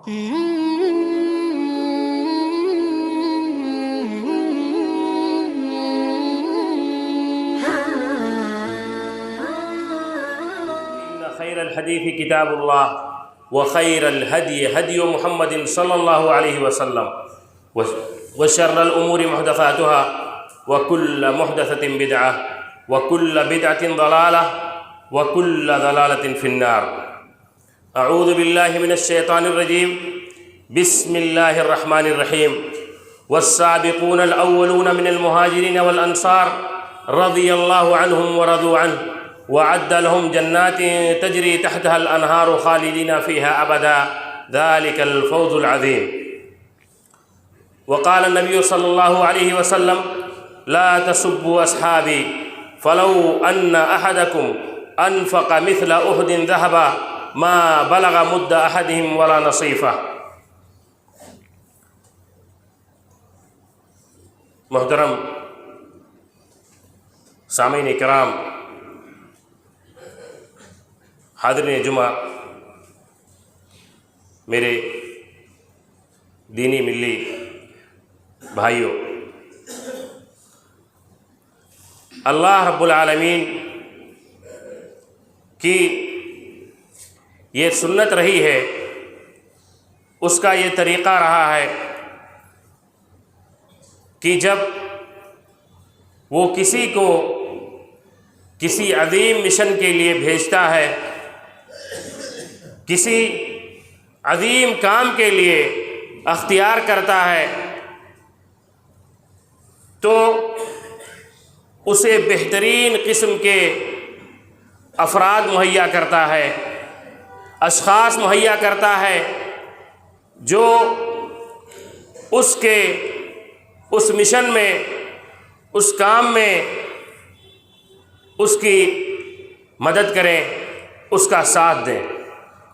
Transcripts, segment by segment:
خير الحديث كتاب الله وخير الهدي هدي محمد صلى الله عليه وسلم وشر الأمور محدثاتها وكل محدثة بدعة وكل بدعة ضلالة وكل ضلالة في النار. أعوذ بالله من الشيطان الرجيم. بسم الله الرحمن الرحيم. والسابقون الأولون من المهاجرين والأنصار رضي الله عنهم ورضوا عنه وعد لهم جنات تجري تحتها الأنهار خالدين فيها أبدا ذلك الفوز العظيم. وقال النبي صلى الله عليه وسلم لا تسبوا أصحابي فلو أن أحدكم أنفق مثل أحد ذهبا ما بلغ مد أحدهم ولا نصيفه. محترم سامعین کرام، حاضرین جمعہ، میرے دینی ملی بھائیوں، اللہ رب العالمین کی یہ سنت رہی ہے، اس کا یہ طریقہ رہا ہے کہ جب وہ کسی کو کسی عظیم مشن کے لیے بھیجتا ہے، کسی عظیم کام کے لیے اختیار کرتا ہے، تو اسے بہترین قسم کے افراد مہیا کرتا ہے، اشخاص مہیا کرتا ہے جو اس مشن میں، اس کام میں اس کی مدد کریں، اس کا ساتھ دیں،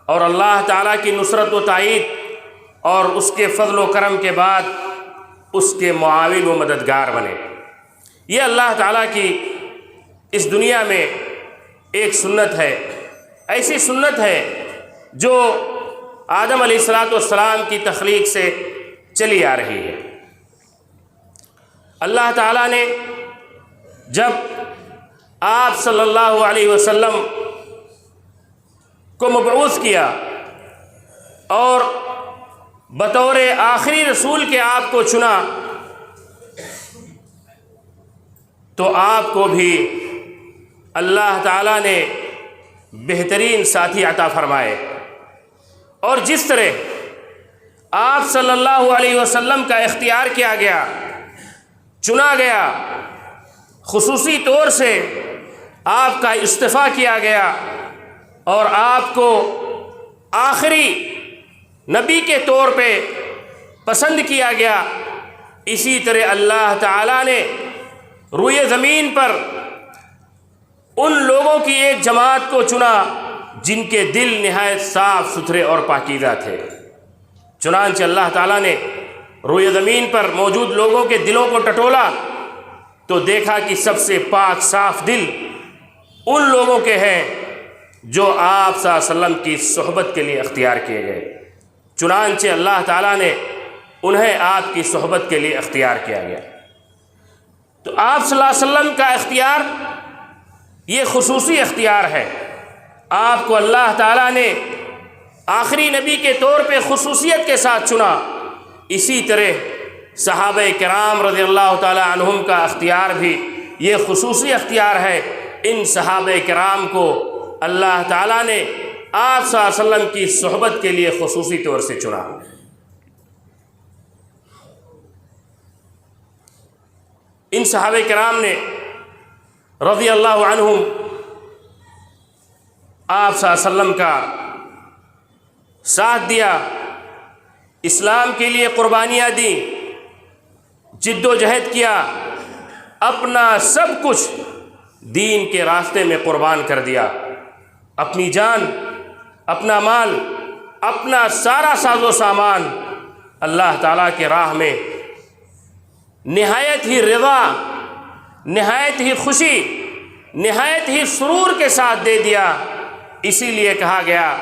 اور اللہ تعالیٰ کی نصرت و تائید اور اس کے فضل و کرم کے بعد اس کے معاون و مددگار بنے۔ یہ اللہ تعالیٰ کی اس دنیا میں ایک سنت ہے، ایسی سنت ہے جو آدم علیہ السلام کی تخلیق سے چلی آ رہی ہے۔ اللہ تعالیٰ نے جب آپ صلی اللہ علیہ وسلم کو مبعوث کیا اور بطور آخری رسول کے آپ کو چنا، تو آپ کو بھی اللہ تعالیٰ نے بہترین ساتھی عطا فرمائے، اور جس طرح آپ صلی اللہ علیہ وسلم کا اختیار کیا گیا، چنا گیا، خصوصی طور سے آپ کا اصطفیٰ کیا گیا اور آپ کو آخری نبی کے طور پہ پسند کیا گیا، اسی طرح اللہ تعالیٰ نے روئے زمین پر ان لوگوں کی ایک جماعت کو چنا جن کے دل نہایت صاف ستھرے اور پاکیزہ تھے۔ چنانچہ اللہ تعالیٰ نے روئے زمین پر موجود لوگوں کے دلوں کو ٹٹولا تو دیکھا کہ سب سے پاک صاف دل ان لوگوں کے ہیں جو آپ صلی اللہ علیہ وسلم کی صحبت کے لیے اختیار کیے گئے۔ چنانچہ اللہ تعالیٰ نے انہیں آپ کی صحبت کے لیے اختیار کیا گیا۔ تو آپ صلی اللہ علیہ وسلم کا اختیار یہ خصوصی اختیار ہے، آپ کو اللہ تعالیٰ نے آخری نبی کے طور پہ خصوصیت کے ساتھ چنا۔ اسی طرح صحابہ کرام رضی اللہ تعالی عنہم کا اختیار بھی یہ خصوصی اختیار ہے۔ ان صحابہ کرام کو اللہ تعالیٰ نے آپ صلی اللہ علیہ وسلم کی صحبت کے لیے خصوصی طور سے چنا۔ ان صحابہ کرام نے رضی اللہ عنہم آپ صلی اللہ علیہ وسلم کا ساتھ دیا، اسلام کے لیے قربانیاں دیں، جد و جہد کیا، اپنا سب کچھ دین کے راستے میں قربان کر دیا، اپنی جان، اپنا مال، اپنا سارا ساز و سامان اللہ تعالیٰ کے راہ میں نہایت ہی رضا، نہایت ہی خوشی، نہایت ہی سرور کے ساتھ دے دیا۔ اسی لیے کہا گیا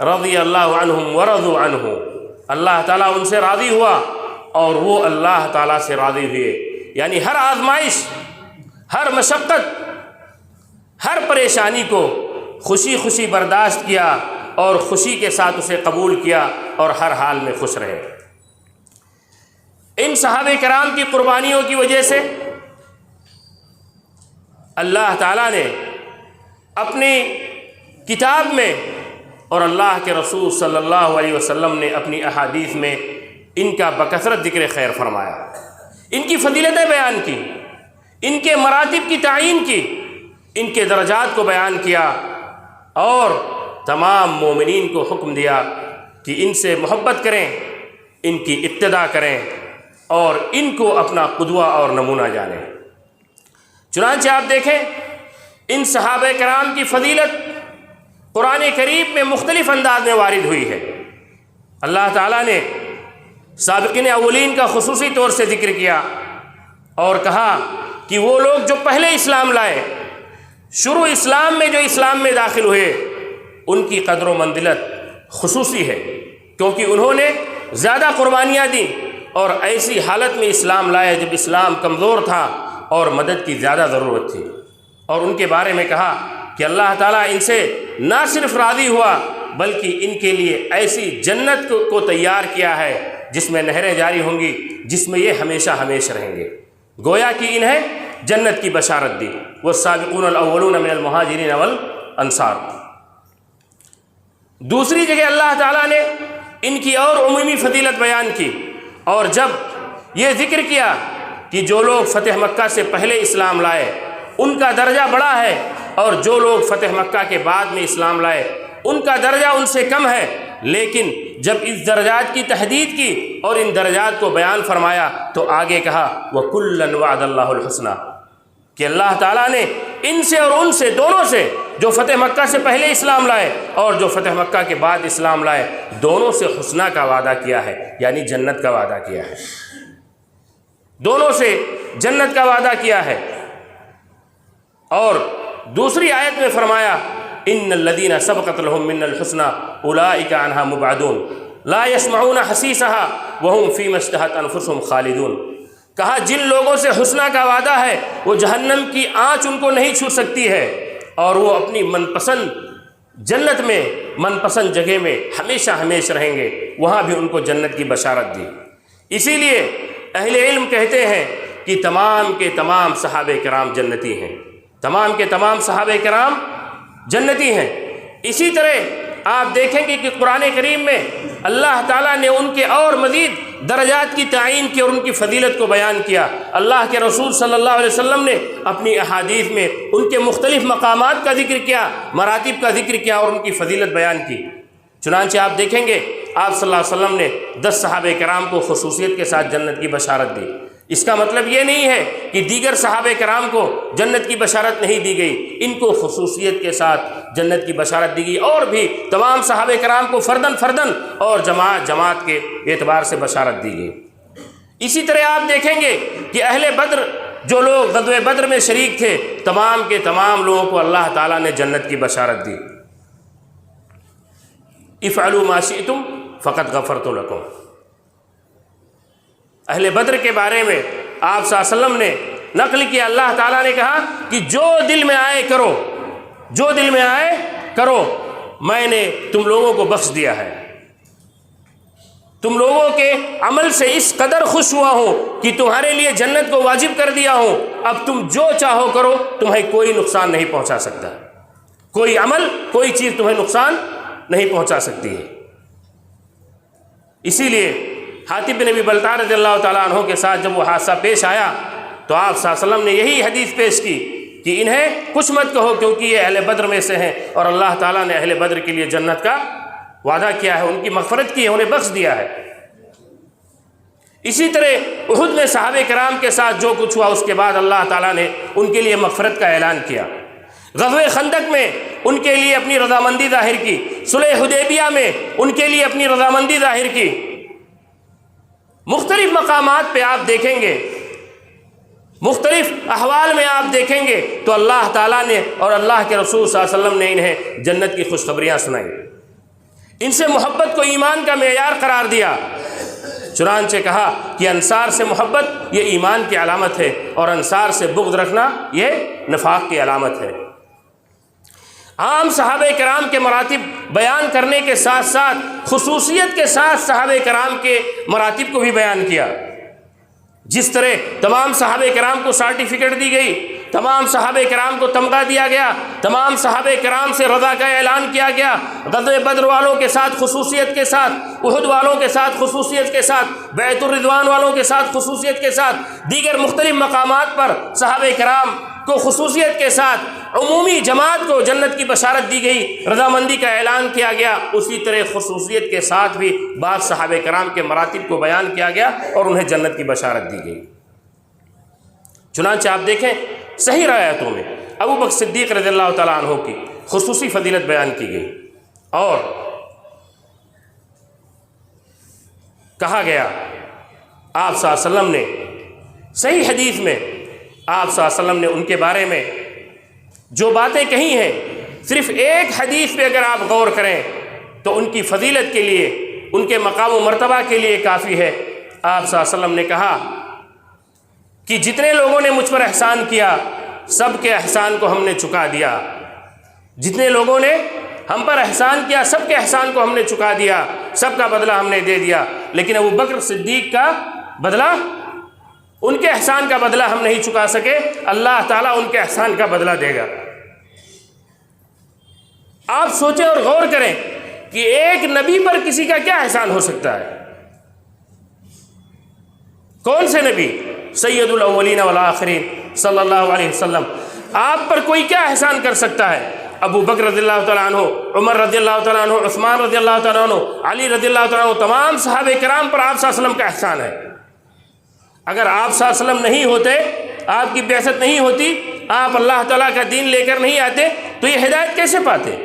رضی اللہ عنہم ورضوا عنہ، اللہ تعالیٰ ان سے راضی ہوا اور وہ اللہ تعالیٰ سے راضی ہوئے۔ یعنی ہر آزمائش، ہر مشقت، ہر پریشانی کو خوشی خوشی برداشت کیا اور خوشی کے ساتھ اسے قبول کیا اور ہر حال میں خوش رہے۔ ان صحابہ کرام کی قربانیوں کی وجہ سے اللہ تعالیٰ نے اپنی کتاب میں اور اللہ کے رسول صلی اللہ علیہ وسلم نے اپنی احادیث میں ان کا بکثرت ذکر خیر فرمایا، ان کی فضیلتیں بیان کی، ان کے مراتب کی تعیین کی، ان کے درجات کو بیان کیا اور تمام مومنین کو حکم دیا کہ ان سے محبت کریں، ان کی اقتداء کریں اور ان کو اپنا قدوہ اور نمونہ جانیں۔ چنانچہ آپ دیکھیں ان صحابہ کرام کی فضیلت قرآن کریم میں مختلف انداز میں وارد ہوئی ہے۔ اللہ تعالیٰ نے سابقین اولین کا خصوصی طور سے ذکر کیا اور کہا کہ وہ لوگ جو پہلے اسلام لائے، شروع اسلام میں جو اسلام میں داخل ہوئے، ان کی قدر و منزلت خصوصی ہے، کیونکہ انہوں نے زیادہ قربانیاں دیں اور ایسی حالت میں اسلام لائے جب اسلام کمزور تھا اور مدد کی زیادہ ضرورت تھی۔ اور ان کے بارے میں کہا کہ اللہ تعالیٰ ان سے نہ صرف راضی ہوا بلکہ ان کے لیے ایسی جنت کو تیار کیا ہے جس میں نہریں جاری ہوں گی، جس میں یہ ہمیشہ ہمیشہ رہیں گے۔ گویا کہ انہیں جنت کی بشارت دی۔ والسابقون الاولون من المہاجرین والانصار۔ دوسری جگہ اللہ تعالیٰ نے ان کی اور عمومی فضیلت بیان کی اور جب یہ ذکر کیا کہ جو لوگ فتح مکہ سے پہلے اسلام لائے ان کا درجہ بڑا ہے اور جو لوگ فتح مکہ کے بعد میں اسلام لائے ان کا درجہ ان سے کم ہے، لیکن جب اس درجات کی تحدید کی اور ان درجات کو بیان فرمایا تو آگے کہا وَكُلًّا وَعَدَ اللَّهُ الْحُسْنَى، کہ اللہ تعالیٰ نے ان سے اور ان سے، دونوں سے، جو فتح مکہ سے پہلے اسلام لائے اور جو فتح مکہ کے بعد اسلام لائے، دونوں سے حسنہ کا وعدہ کیا ہے، یعنی جنت کا وعدہ کیا ہے۔ دونوں سے جنت کا وعدہ کیا ہے۔ اور دوسری آیت میں فرمایا ان الذین سبقت لهم منا الحسنى اولئک عنها مبعدون لا يسمعون حسیسها وهم فیما اشتهت انفسهم خالدون۔ کہا جن لوگوں سے حسنہ کا وعدہ ہے وہ جہنم کی آنچ ان کو نہیں چھو سکتی ہے اور وہ اپنی من پسند جنت میں، من پسند جگہ میں ہمیشہ ہمیشہ رہیں گے، وہاں بھی ان کو جنت کی بشارت دی۔ اسی لیے اہل علم کہتے ہیں کہ تمام کے تمام صحابہ کرام جنتی ہیں، تمام کے تمام صحابہ کرام جنتی ہیں۔ اسی طرح آپ دیکھیں گے کہ قرآن کریم میں اللہ تعالیٰ نے ان کے اور مزید درجات کی تعیین کی اور ان کی فضیلت کو بیان کیا۔ اللہ کے رسول صلی اللہ علیہ وسلم نے اپنی احادیث میں ان کے مختلف مقامات کا ذکر کیا، مراتب کا ذکر کیا اور ان کی فضیلت بیان کی۔ چنانچہ آپ دیکھیں گے آپ صلی اللہ علیہ وسلم نے 10 صحابہ کرام کو خصوصیت کے ساتھ جنت کی بشارت دی۔ اس کا مطلب یہ نہیں ہے کہ دیگر صحابہ کرام کو جنت کی بشارت نہیں دی گئی، ان کو خصوصیت کے ساتھ جنت کی بشارت دی گئی اور بھی تمام صحابہ کرام کو فردن فردن اور جماعت جماعت کے اعتبار سے بشارت دی گئی۔ اسی طرح آپ دیکھیں گے کہ اہل بدر، جو لوگ غزوہ بدر میں شریک تھے، تمام کے تمام لوگوں کو اللہ تعالیٰ نے جنت کی بشارت دی۔ افعلوا ما شئتم فقد غفرت لکم۔ اہل بدر کے بارے میں آپ صلی اللہ علیہ وسلم نے نقل کیا، اللہ تعالیٰ نے کہا کہ جو دل میں آئے کرو، جو دل میں آئے کرو، میں نے تم لوگوں کو بخش دیا ہے۔ تم لوگوں کے عمل سے اس قدر خوش ہوا ہوں کہ تمہارے لیے جنت کو واجب کر دیا ہوں، اب تم جو چاہو کرو، تمہیں کوئی نقصان نہیں پہنچا سکتا، کوئی عمل، کوئی چیز تمہیں نقصان نہیں پہنچا سکتی ہے۔ اسی لیے حاتب بن ابی بلتع رضی اللہ تعالیٰ عنہ کے ساتھ جب وہ حادثہ پیش آیا تو آپ صلی اللہ علیہ وسلم نے یہی حدیث پیش کی کہ انہیں کچھ مت کہو کیونکہ یہ اہل بدر میں سے ہیں اور اللہ تعالیٰ نے اہل بدر کے لیے جنت کا وعدہ کیا ہے، ان کی مغفرت کی ہے، انہیں بخش دیا ہے۔ اسی طرح احد میں صحابہ کرام کے ساتھ جو کچھ ہوا اس کے بعد اللہ تعالیٰ نے ان کے لیے مغفرت کا اعلان کیا۔ غزوہ خندق میں ان کے لیے اپنی رضامندی ظاہر کی، صلح حدیبیہ میں ان کے لیے اپنی رضامندی ظاہر کی۔ مختلف مقامات پہ آپ دیکھیں گے، مختلف احوال میں آپ دیکھیں گے تو اللہ تعالیٰ نے اور اللہ کے رسول صلی اللہ علیہ وسلم نے انہیں جنت کی خوشخبریاں سنائیں۔ ان سے محبت کو ایمان کا معیار قرار دیا۔ چنانچہ کہا کہ انصار سے محبت یہ ایمان کی علامت ہے اور انصار سے بغض رکھنا یہ نفاق کی علامت ہے۔ عام صحابہ کرام کے مراتب بیان کرنے کے ساتھ ساتھ خصوصیت کے ساتھ صحابہ کرام کے مراتب کو بھی بیان کیا۔ جس طرح تمام صحابہ کرام کو سرٹیفکیٹ دی گئی، تمام صحابہ کرام کو تمغہ دیا گیا، تمام صحابہ کرام سے رضا کا اعلان کیا گیا، غزوہ بدر والوں کے ساتھ خصوصیت کے ساتھ، احد والوں کے ساتھ خصوصیت کے ساتھ، بیعت الرضوان والوں کے ساتھ خصوصیت کے ساتھ، دیگر مختلف مقامات پر صحابہ کرام کو خصوصیت کے ساتھ عمومی جماعت کو جنت کی بشارت دی گئی، رضامندی کا اعلان کیا گیا۔ اسی طرح خصوصیت کے ساتھ بھی بعض صحابہ کرام کے مراتب کو بیان کیا گیا اور انہیں جنت کی بشارت دی گئی۔ چنانچہ آپ دیکھیں صحیح روایتوں میں ابو بکر صدیق رضی اللہ تعالیٰ عنہ کی خصوصی فضیلت بیان کی گئی اور کہا گیا آپ صلی اللہ علیہ وسلم نے صحیح حدیث میں آپ صلی اللہ علیہ وسلم نے ان کے بارے میں جو باتیں کہی ہیں، صرف ایک حدیث پہ اگر آپ غور کریں تو ان کی فضیلت کے لیے، ان کے مقام و مرتبہ کے لیے کافی ہے۔ آپ صلی اللہ علیہ وسلم نے کہا کہ جتنے لوگوں نے مجھ پر احسان کیا سب کے احسان کو ہم نے چکا دیا، جتنے لوگوں نے ہم پر احسان کیا سب کے احسان کو ہم نے چکا دیا، سب کا بدلہ ہم نے دے دیا، لیکن ابو بکر صدیق کا بدلہ، ان کے احسان کا بدلہ ہم نہیں چکا سکے، اللہ تعالیٰ ان کے احسان کا بدلہ دے گا۔ آپ سوچیں اور غور کریں کہ ایک نبی پر کسی کا کیا احسان ہو سکتا ہے؟ کون سے نبی؟ سید الاولین والآخرین صلی اللہ علیہ وسلم۔ آپ پر کوئی کیا احسان کر سکتا ہے؟ ابو بکر رضی اللہ تعالیٰ عنہ، عمر رضی اللہ تعالیٰ عنہ، عثمان رضی اللہ تعالیٰ عنہ، علی رضی اللہ تعالیٰ عنہ، تمام صحابہ کرام پر آپ صلی اللہ علیہ وسلم کا احسان ہے۔ اگر آپ صلی اللہ علیہ وسلم نہیں ہوتے، آپ کی بعثت نہیں ہوتی، آپ اللہ تعالیٰ کا دین لے کر نہیں آتے تو یہ ہدایت کیسے پاتے؟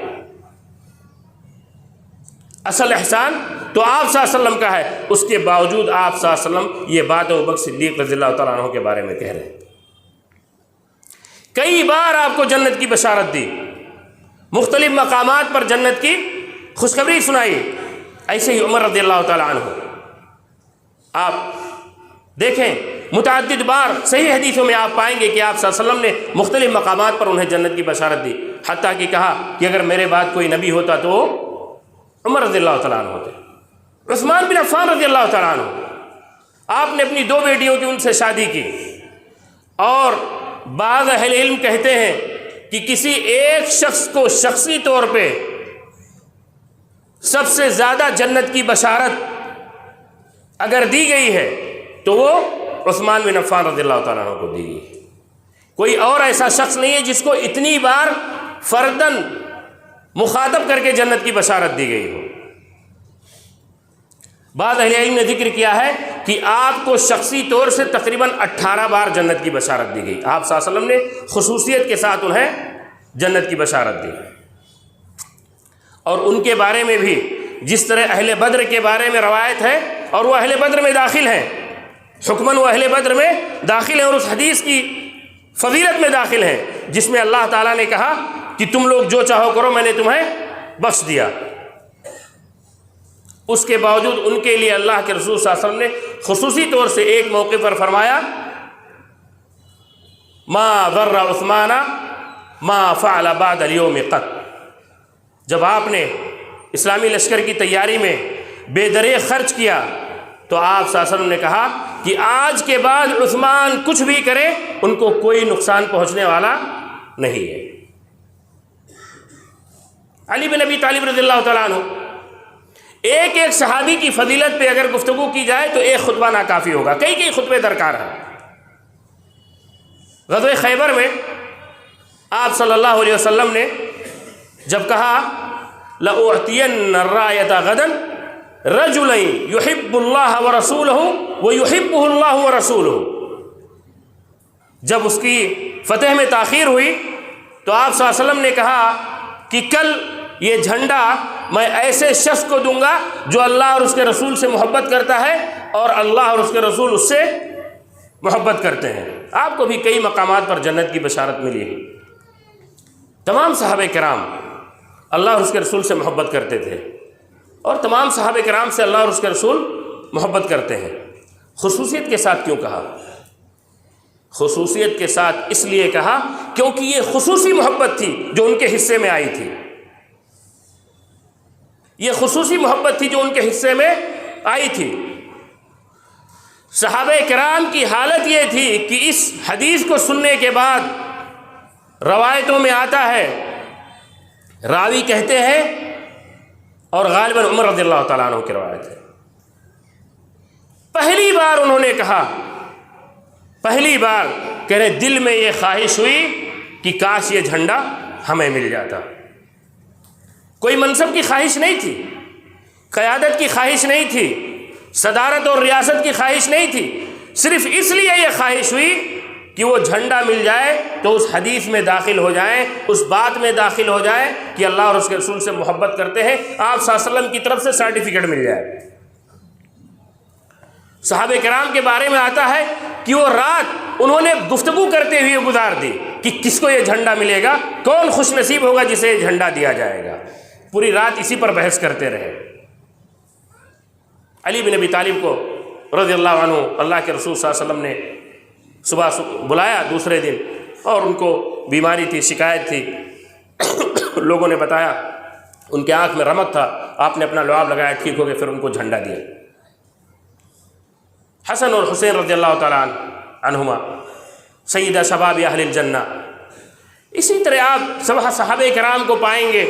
اصل احسان تو آپ صلی اللہ علیہ وسلم کا ہے، اس کے باوجود آپ صلی اللہ علیہ وسلم یہ بات ابو بکر صدیق رضی اللہ تعالیٰ عنہ کے بارے میں کہہ رہے ہیں۔ کئی بار آپ کو جنت کی بشارت دی، مختلف مقامات پر جنت کی خوشخبری سنائی۔ ایسے ہی عمر رضی اللہ تعالیٰ عنہ، آپ دیکھیں متعدد بار صحیح حدیثوں میں آپ پائیں گے کہ آپ صلی اللہ علیہ وسلم نے مختلف مقامات پر انہیں جنت کی بشارت دی، حتیٰ کہ کہا کہ اگر میرے بعد کوئی نبی ہوتا تو عمر رضی اللہ تعالیٰ عنہ ہوتے، عثمان بن عفان رضی اللہ تعالیٰ عنہ۔ آپ نے اپنی 2 بیٹیوں کی ان سے شادی کی، اور بعض اہل علم کہتے ہیں کہ کسی ایک شخص کو شخصی طور پہ سب سے زیادہ جنت کی بشارت اگر دی گئی ہے تو وہ عثمان بن عفان رضی اللہ تعالیٰ عنہ کو دی گئی۔ کوئی اور ایسا شخص نہیں ہے جس کو اتنی بار فرداً مخاطب کر کے جنت کی بشارت دی گئی ہو۔ بعض اہل علم نے ذکر کیا ہے کہ آپ کو شخصی طور سے تقریباً 18 بار جنت کی بشارت دی گئی۔ آپ صلی اللہ علیہ وسلم نے خصوصیت کے ساتھ انہیں جنت کی بشارت دی، اور ان کے بارے میں بھی جس طرح اہل بدر کے بارے میں روایت ہے، اور وہ اہل بدر میں داخل ہیں، حکماً وہ اہل بدر میں داخل ہیں اور اس حدیث کی فضیلت میں داخل ہیں جس میں اللہ تعالیٰ نے کہا کہ تم لوگ جو چاہو کرو، میں نے تمہیں بخش دیا۔ اس کے باوجود ان کے لیے اللہ کے رسول صلی اللہ علیہ وسلم نے خصوصی طور سے ایک موقع پر فرمایا، ما ضر عثمان ما فعل بعد اليوم قط۔ جب آپ نے اسلامی لشکر کی تیاری میں بے دریغ خرچ کیا تو آپ صلی اللہ علیہ وسلم نے کہا کہ آج کے بعد عثمان کچھ بھی کرے ان کو کوئی نقصان پہنچنے والا نہیں ہے۔ علی بن ابی طالب رضی اللہ تعالیٰ عنہ، ایک ایک صحابی کی فضیلت پہ اگر گفتگو کی جائے تو ایک خطبہ ناکافی ہوگا، کئی خطبے درکار ہیں۔ غزوہ خیبر میں آپ صلی اللہ علیہ وسلم نے جب کہا لَأُعْتِيَنَّ الرَّايَةَ غَدًا رَجُلًا يُحِبُّ اللَّهَ وَرَسُولَهُ وَيُحِبُّهُ اللَّهُ وَرَسُولُهُ، جب اس کی فتح میں تاخیر ہوئی تو آپ صلی اللہ علیہ وسلم نے کہا کہ کل یہ جھنڈا میں ایسے شخص کو دوں گا جو اللہ اور اس کے رسول سے محبت کرتا ہے اور اللہ اور اس کے رسول اس سے محبت کرتے ہیں۔ آپ کو بھی کئی مقامات پر جنت کی بشارت ملی ہے۔ تمام صحابہ کرام اللہ اور اس کے رسول سے محبت کرتے تھے، اور تمام صحابہ کرام سے اللہ اور اس کے رسول محبت کرتے ہیں۔ خصوصیت کے ساتھ کیوں کہا؟ خصوصیت کے ساتھ اس لیے کہا کیونکہ یہ خصوصی محبت تھی جو ان کے حصے میں آئی تھی، یہ خصوصی محبت تھی جو ان کے حصے میں آئی تھی۔ صحابہ کرام کی حالت یہ تھی کہ اس حدیث کو سننے کے بعد روایتوں میں آتا ہے، راوی کہتے ہیں، اور غالباً عمر رضی اللہ تعالیٰ عنہ کی روایت ہے، پہلی بار انہوں نے کہا، پہلی بار کہہ رہے دل میں یہ خواہش ہوئی کہ کاش یہ جھنڈا ہمیں مل جاتا۔ کوئی منصب کی خواہش نہیں تھی، قیادت کی خواہش نہیں تھی، صدارت اور ریاست کی خواہش نہیں تھی، صرف اس لیے یہ خواہش ہوئی کہ وہ جھنڈا مل جائے تو اس حدیث میں داخل ہو جائیں، اس بات میں داخل ہو جائے کہ اللہ اور اس کے رسول سے محبت کرتے ہیں، آپ صلی اللہ علیہ وسلم کی طرف سے سرٹیفکیٹ مل جائے۔ صحابہ کرام کے بارے میں آتا ہے کہ وہ رات انہوں نے گفتگو کرتے ہوئے گزار دی کہ کس کو یہ جھنڈا ملے گا، کون خوش نصیب ہوگا جسے یہ جھنڈا دیا جائے گا، پوری رات اسی پر بحث کرتے رہے۔ علی بن ابی طالب کو رضی اللہ عنہ اللہ کے رسول صلی اللہ علیہ وسلم نے صبح بلایا دوسرے دن، اور ان کو بیماری تھی، شکایت تھی، لوگوں نے بتایا ان کے آنکھ میں رمق تھا، آپ نے اپنا لعاب لگایا، ٹھیک ہو گئے، پھر ان کو جھنڈا دیا۔ حسن اور حسین رضی اللہ تعالیٰ عنہما سیدہ شباب اہل الجنہ، اسی طرح آپ صحابہ کرام کو پائیں گے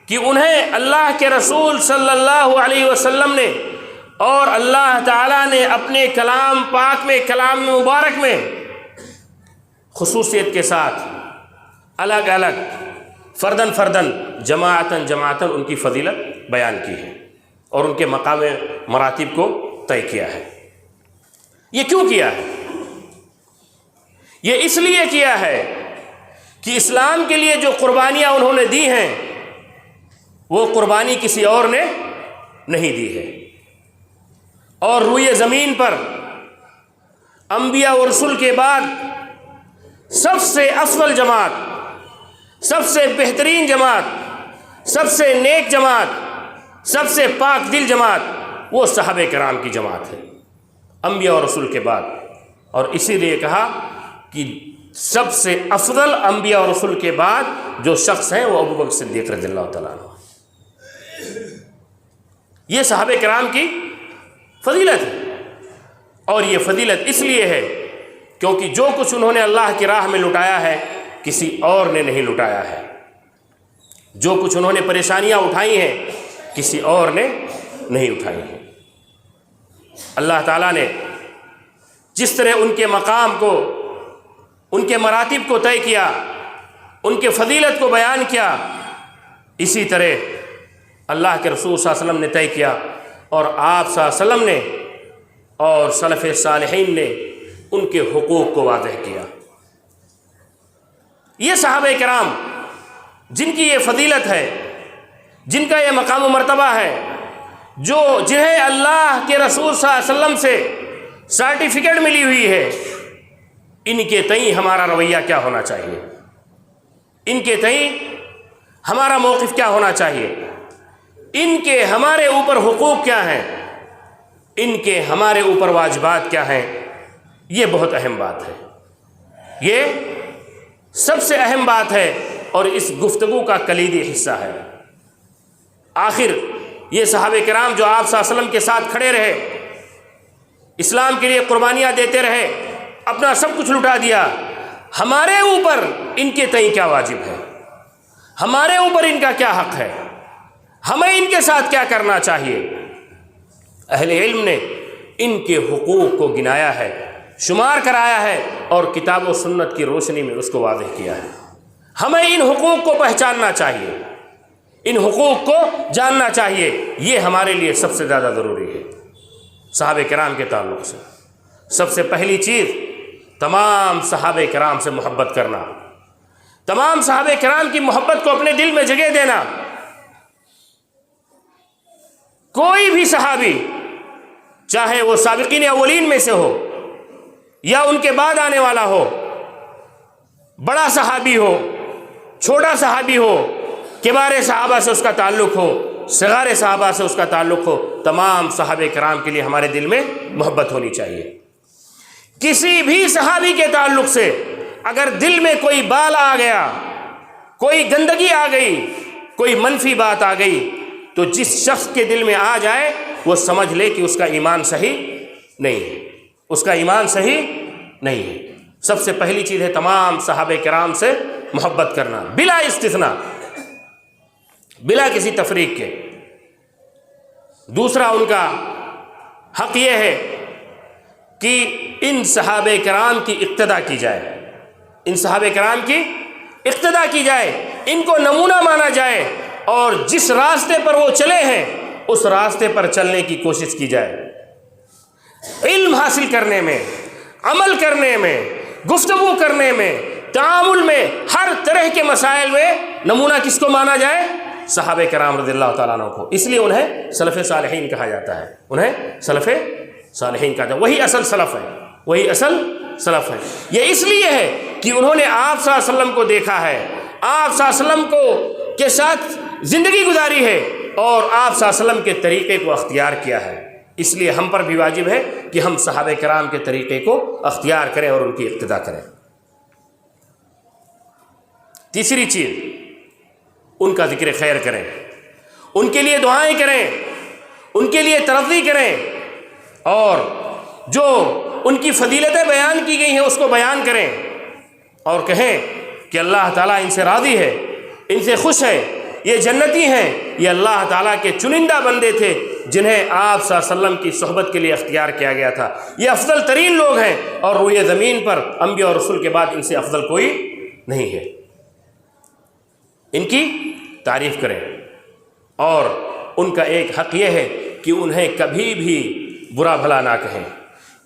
کہ انہیں اللہ کے رسول صلی اللہ علیہ وسلم نے اور اللہ تعالیٰ نے اپنے کلام پاک میں، کلام مبارک میں خصوصیت کے ساتھ الگ الگ فردن فردن جماعتاً جماعتاً ان کی فضیلت بیان کی ہے اور ان کے مقام مراتب کو طے کیا ہے۔ یہ کیوں کیا ہے؟ یہ اس لیے کیا ہے کہ اسلام کے لیے جو قربانیاں انہوں نے دی ہیں وہ قربانی کسی اور نے نہیں دی ہے، اور روئے زمین پر انبیاء و رسول کے بعد سب سے افضل جماعت، سب سے بہترین جماعت، سب سے نیک جماعت، سب سے پاک دل جماعت وہ صحابہ کرام کی جماعت ہے انبیاء اور رسول کے بعد۔ اور اسی لیے کہا کہ سب سے افضل انبیاء اور رسول کے بعد جو شخص ہیں وہ ابوبکر صدیق رضی اللہ تعالیٰ عنہ۔ یہ صحابہ کرام کی فضیلت ہے، اور یہ فضیلت اس لیے ہے کیونکہ جو کچھ انہوں نے اللہ کی راہ میں لٹایا ہے کسی اور نے نہیں لٹایا ہے، جو کچھ انہوں نے پریشانیاں اٹھائی ہیں کسی اور نے نہیں اٹھائی ہیں۔ اللہ تعالیٰ نے جس طرح ان کے مقام کو، ان کے مراتب کو طے کیا، ان کے فضیلت کو بیان کیا، اسی طرح اللہ کے رسول صلی اللہ علیہ وسلم نے طے کیا، اور آپ صلی اللہ علیہ وسلم نے اور سلف صالحین نے ان کے حقوق کو واضح کیا۔ یہ صحابہ کرام جن کی یہ فضیلت ہے، جن کا یہ مقام و مرتبہ ہے، جنہیں اللہ کے رسول صلی اللہ علیہ وسلم سے سرٹیفکیٹ ملی ہوئی ہے، ان کے تئیں ہمارا رویہ کیا ہونا چاہیے، ان کے تئیں ہمارا موقف کیا ہونا چاہیے، ان کے ہمارے اوپر حقوق کیا ہیں، ان کے ہمارے اوپر واجبات کیا ہیں، یہ بہت اہم بات ہے، یہ سب سے اہم بات ہے اور اس گفتگو کا کلیدی حصہ ہے۔ آخر یہ صحابہ کرام جو آپ صلی اللہ علیہ وسلم کے ساتھ کھڑے رہے، اسلام کے لیے قربانیاں دیتے رہے، اپنا سب کچھ لٹا دیا، ہمارے اوپر ان کے تئیں کیا واجب ہے، ہمارے اوپر ان کا کیا حق ہے، ہمیں ان کے ساتھ کیا کرنا چاہیے؟ اہل علم نے ان کے حقوق کو گنایا ہے، شمار کرایا ہے، اور کتاب و سنت کی روشنی میں اس کو واضح کیا ہے۔ ہمیں ان حقوق کو پہچاننا چاہیے، ان حقوق کو جاننا چاہیے، یہ ہمارے لیے سب سے زیادہ ضروری ہے۔ صحابہ کرام کے تعلق سے سب سے پہلی چیز تمام صحابہ کرام سے محبت کرنا، تمام صحابہ کرام کی محبت کو اپنے دل میں جگہ دینا۔ کوئی بھی صحابی، چاہے وہ سابقین اولین میں سے ہو یا ان کے بعد آنے والا ہو، بڑا صحابی ہو، چھوٹا صحابی ہو، کبار صحابہ سے اس کا تعلق ہو، صغار صحابہ سے اس کا تعلق ہو، تمام صحابہ کرام کے لیے ہمارے دل میں محبت ہونی چاہیے۔ کسی بھی صحابی کے تعلق سے اگر دل میں کوئی بال آ گیا، کوئی گندگی آ گئی، کوئی منفی بات آ گئی، تو جس شخص کے دل میں آ جائے وہ سمجھ لے کہ اس کا ایمان صحیح نہیں ہے، اس کا ایمان صحیح نہیں ہے۔ سب سے پہلی چیز ہے تمام صحابہ کرام سے محبت کرنا، بلا استثناء، بلا کسی تفریق کے۔ دوسرا ان کا حق یہ ہے کہ ان صحابہ کرام کی اقتداء کی جائے، ان صحابہ کرام کی اقتداء کی جائے، ان کو نمونہ مانا جائے، اور جس راستے پر وہ چلے ہیں اس راستے پر چلنے کی کوشش کی جائے۔ علم حاصل کرنے میں، عمل کرنے میں، گفتگو کرنے میں، تعامل میں، ہر طرح کے مسائل میں نمونہ کس کو مانا جائے؟ صحابہ کرام رضی اللہ تعالیٰ عنہ کو۔ اس لیے انہیں سلف صالحین کہا جاتا ہے، انہیں سلف صالحین کہا جاتا ہے، وہی اصل سلف ہے، وہی اصل سلف ہے۔ یہ اس لیے ہے کہ انہوں نے آپ صلی اللہ علیہ وسلم کو دیکھا ہے، آپ صلی اللہ علیہ وسلم کو کے ساتھ زندگی گزاری ہے، اور آپ صلی اللہ علیہ وسلم کے طریقے کو اختیار کیا ہے۔ اس لیے ہم پر بھی واجب ہے کہ ہم صحابہ کرام کے طریقے کو اختیار کریں اور ان کی اقتداء کریں۔ تیسری چیز، ان کا ذکر خیر کریں، ان کے لیے دعائیں کریں، ان کے لیے ترغیب کریں، اور جو ان کی فضیلتیں بیان کی گئی ہیں اس کو بیان کریں، اور کہیں کہ اللہ تعالیٰ ان سے راضی ہے، ان سے خوش ہے، یہ جنتی ہیں، یہ اللہ تعالیٰ کے چنندہ بندے تھے جنہیں آپ صلی اللہ علیہ وسلم کی صحبت کے لیے اختیار کیا گیا تھا، یہ افضل ترین لوگ ہیں، اور روئے زمین پر انبیاء اور رسول کے بعد ان سے افضل کوئی نہیں ہے۔ ان کی تعریف کریں، اور ان کا ایک حق یہ ہے کہ انہیں کبھی بھی برا بھلا نہ کہیں،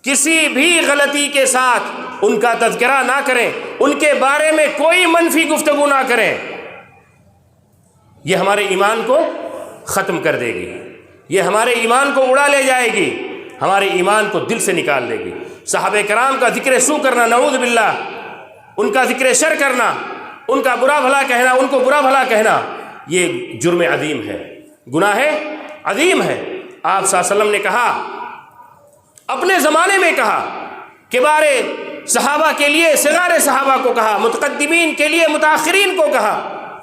کسی بھی غلطی کے ساتھ ان کا تذکرہ نہ کریں، ان کے بارے میں کوئی منفی گفتگو نہ کریں۔ یہ ہمارے ایمان کو ختم کر دے گی، یہ ہمارے ایمان کو اڑا لے جائے گی، ہمارے ایمان کو دل سے نکال دے گی۔ صحابہ کرام کا ذکر سو کرنا، نعوذ باللہ، ان کا ذکر شر کرنا، ان کا برا بھلا کہنا، ان کو برا بھلا کہنا، یہ جرم عظیم ہے، گناہ عظیم ہے۔ آپ صلی اللہ علیہ وسلم نے کہا، اپنے زمانے میں کہا، کبار صحابہ کے لیے صغار صحابہ کو کہا، متقدمین کے لیے متاخرین کو کہا،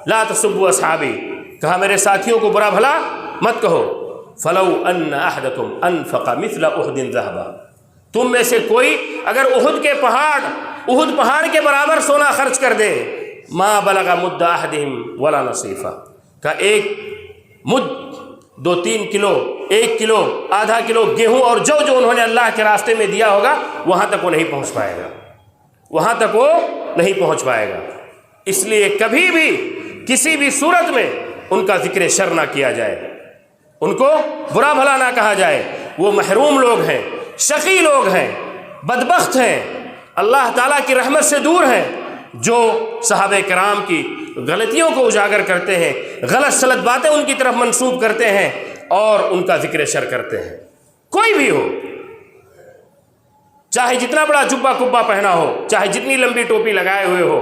لا تسبوا اصحابی، کہا میرے ساتھیوں کو برا بھلا مت کہو۔ فلو ان احدکم انفق مثل احد ذهبا، تم میں سے کوئی اگر احد پہاڑ کے برابر سونا خرچ کر دے، ما بلغ مد احدهم ولا نصیفا، کہا ایک مد، 2-3 کلو، 1 کلو، آدھا کلو گیہوں اور جو انہوں نے اللہ کے راستے میں دیا ہوگا، وہاں تک وہ نہیں پہنچ پائے گا، وہاں تک وہ نہیں پہنچ پائے گا۔ اس لیے کبھی بھی کسی بھی صورت میں ان کا ذکر شر نہ کیا جائے، ان کو برا بھلا نہ کہا جائے۔ وہ محروم لوگ ہیں، شقی لوگ ہیں، بدبخت ہیں، اللہ تعالیٰ کی رحمت سے دور ہیں، جو صحابہ کرام کی غلطیوں کو اجاگر کرتے ہیں، غلط سلط باتیں ان کی طرف منسوب کرتے ہیں، اور ان کا ذکر شر کرتے ہیں۔ کوئی بھی ہو، چاہے جتنا بڑا جبہ کبا پہنا ہو، چاہے جتنی لمبی ٹوپی لگائے ہوئے ہو،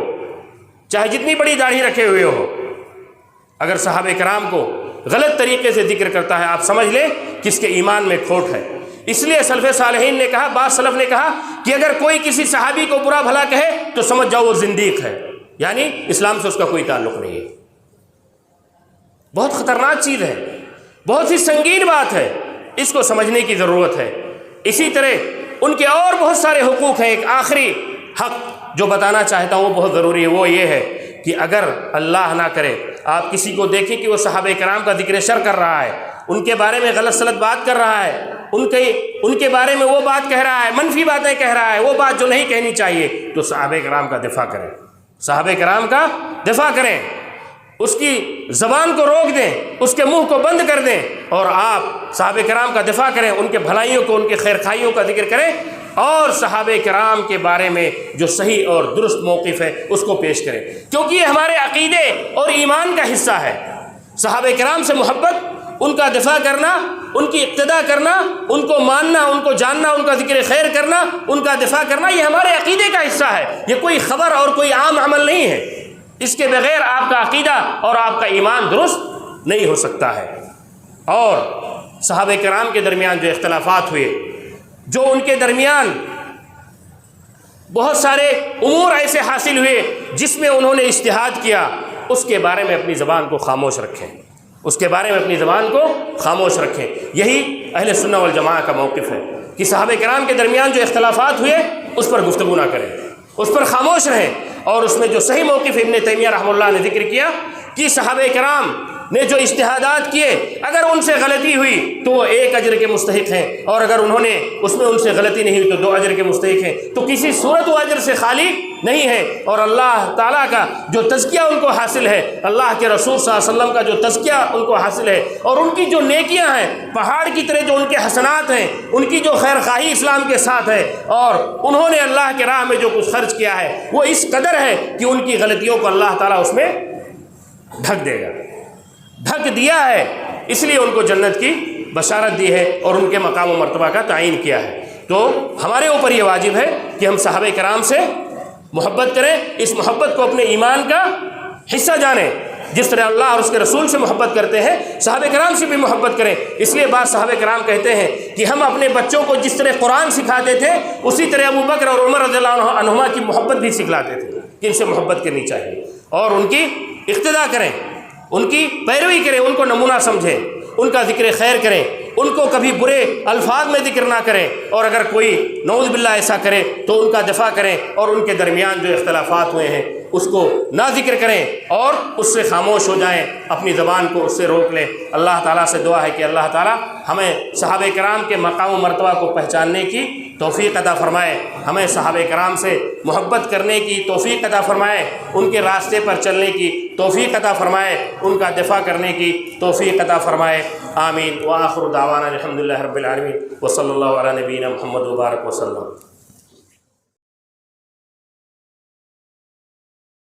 چاہے جتنی بڑی داڑھی رکھے ہوئے ہو، اگر صحابہ کرام کو غلط طریقے سے ذکر کرتا ہے، آپ سمجھ لیں کہ اس کے ایمان میں کھوٹ ہے۔ اس لیے سلف صالحین نے کہا، بعض سلف نے کہا کہ اگر کوئی کسی صحابی کو برا بھلا کہے تو سمجھ جاؤ وہ زندیق ہے، یعنی اسلام سے اس کا کوئی تعلق نہیں ہے۔ بہت خطرناک چیز ہے، بہت ہی سنگین بات ہے، اس کو سمجھنے کی ضرورت ہے۔ اسی طرح ان کے اور بہت سارے حقوق ہیں۔ ایک آخری حق جو بتانا چاہتا ہوں وہ بہت ضروری ہے، وہ یہ ہے کہ اگر اللہ نہ کرے آپ کسی کو دیکھیں کہ وہ صحابہ کرام کا ذکر شر کر رہا ہے، ان کے بارے میں غلط سلط بات کر رہا ہے، ان کے بارے میں وہ بات کہہ رہا ہے، منفی باتیں کہہ رہا ہے، وہ بات جو نہیں کہنی چاہیے، تو صحابہ کرام کا دفاع کریں، صحابہ کرام کا دفاع کریں، اس کی زبان کو روک دیں، اس کے منہ کو بند کر دیں، اور آپ صحابہ کرام کا دفاع کریں، ان کے بھلائیوں کو، ان کے خیر خائیوں کا ذکر کریں، اور صحابہ کرام کے بارے میں جو صحیح اور درست موقف ہے اس کو پیش کریں، کیونکہ یہ ہمارے عقیدے اور ایمان کا حصہ ہے۔ صحابہ کرام سے محبت، ان کا دفاع کرنا، ان کی اقتداء کرنا، ان کو ماننا، ان کو جاننا، ان کا ذکر خیر کرنا، ان کا دفاع کرنا، یہ ہمارے عقیدے کا حصہ ہے، یہ کوئی خبر اور کوئی عام عمل نہیں ہے۔ اس کے بغیر آپ کا عقیدہ اور آپ کا ایمان درست نہیں ہو سکتا ہے۔ اور صحابہ کرام کے درمیان جو اختلافات ہوئے، جو ان کے درمیان بہت سارے امور ایسے حاصل ہوئے جس میں انہوں نے اجتہاد کیا، اس کے بارے میں اپنی زبان کو خاموش رکھیں، اس کے بارے میں اپنی زبان کو خاموش رکھیں۔ یہی اہل سنہ والجماعہ کا موقف ہے کہ صحابہ کرام کے درمیان جو اختلافات ہوئے اس پر گفتگو نہ کریں، اس پر خاموش رہیں۔ اور اس میں جو صحیح موقف ابن تیمیہ رحمہ اللہ نے ذکر کیا کہ صحابہ کرام نے جو اجتہادات کیے، اگر ان سے غلطی ہوئی تو وہ 1 اجر کے مستحق ہیں، اور اگر انہوں نے اس میں ان سے غلطی نہیں ہوئی تو 2 اجر کے مستحق ہیں، تو کسی صورت و اجر سے خالی نہیں ہے۔ اور اللہ تعالیٰ کا جو تزکیہ ان کو حاصل ہے، اللہ کے رسول صلی اللہ علیہ وسلم کا جو تزکیہ ان کو حاصل ہے، اور ان کی جو نیکیاں ہیں پہاڑ کی طرح جو ان کے حسنات ہیں، ان کی جو خیر خواہی اسلام کے ساتھ ہے، اور انہوں نے اللہ کے راہ میں جو کچھ خرچ کیا ہے وہ اس قدر ہے کہ ان کی غلطیوں کو اللہ تعالیٰ اس میں ڈھک دے گا، ڈھک دیا ہے۔ اس لیے ان کو جنت کی بشارت دی ہے اور ان کے مقام و مرتبہ کا تعین کیا ہے۔ تو ہمارے اوپر یہ واجب ہے کہ ہم صحابہ کرام سے محبت کریں، اس محبت کو اپنے ایمان کا حصہ جانیں۔ جس طرح اللہ اور اس کے رسول سے محبت کرتے ہیں، صحابہ کرام سے بھی محبت کریں۔ اس لیے بعض صحابہ کرام کہتے ہیں کہ ہم اپنے بچوں کو جس طرح قرآن سکھاتے تھے، اسی طرح ابو بکر اور عمر رضی اللہ عنہما کی محبت بھی سکھلاتے تھے کہ ان سے محبت کرنی چاہیے اور ان کی اقتداء کریں، ان کی پیروی کریں، ان کو نمونہ سمجھیں، ان کا ذکر خیر کریں، ان کو کبھی برے الفاظ میں ذکر نہ کریں، اور اگر کوئی نعوذ باللہ ایسا کرے تو ان کا دفاع کریں، اور ان کے درمیان جو اختلافات ہوئے ہیں اس کو نہ ذکر کریں اور اس سے خاموش ہو جائیں، اپنی زبان کو اس سے روک لیں۔ اللہ تعالیٰ سے دعا ہے کہ اللہ تعالیٰ ہمیں صحابہ کرام کے مقام و مرتبہ کو پہچاننے کی توفیق عطا فرمائے، ہمیں صحابہ کرام سے محبت کرنے کی توفیق عطا فرمائے، ان کے راستے پر چلنے کی توفیق عطا فرمائے، ان کا دفاع کرنے کی توفیق عطا فرمائے۔ آمین۔ وآخر دعوانا الحمدللہ رب العالمین، وصلی اللہ علی نبینا محمد وبارک وسلم۔